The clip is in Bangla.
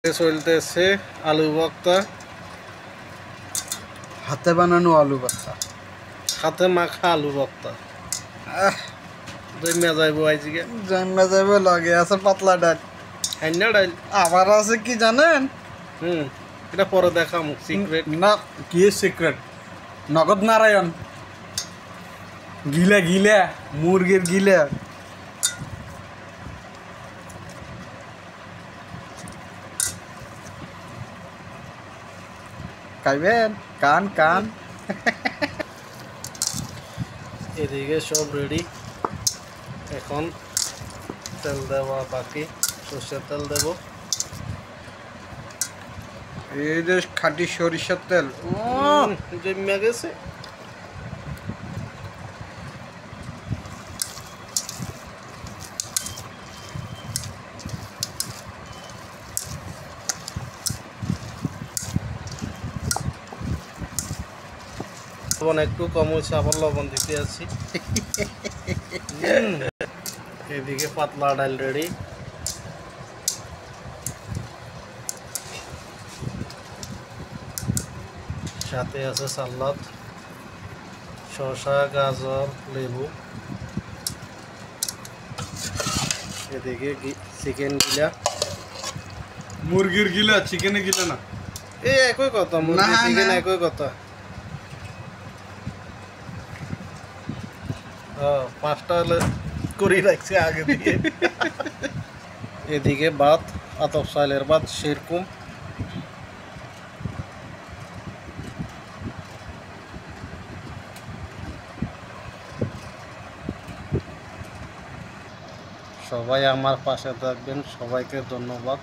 চলতেছে আলু ভর্তা, হাতে বানানো আলু ভর্তা, হাতে মাখা আলু ভর্তা। জমা যাইব আজকে, জন্মে যাবে লাগে আছে পাতলা ডাল, হাইনা ডাইল। আবার আছে কি জানেন? এটা পরে দেখাম, সিক্রেট না, কি সিক্রেট? নগদ নারায়ণ গিলে গিলে মুরগির গিলে খাইবেন? কান কান। এদিকে সব রেডি, এখন তেল দেওয়া বাকি। সর্ষের তেল দেব। এই যে খাঁটি সরিষার তেল, জমা গেছে। লবণ একটু কম হয়েছে, আবার লবণ দিতে আছি। এদিকে পাতলা ডাল রেডি। সাথে আছে সালাদ, শসা, গাজর, লেবু। এদিকে চিকেন গিলা, মুরগির গিলা, চিকেনের গিলা না। এই একই কথা, মুরগি চিকেন একই কথা। পাঁচটা হলে করে রাখছে আগে থেকে। এদিকে ভাত, আতপ চালের ভাত সেরকম। সবাই আমার পাশে থাকবেন, সবাইকে ধন্যবাদ।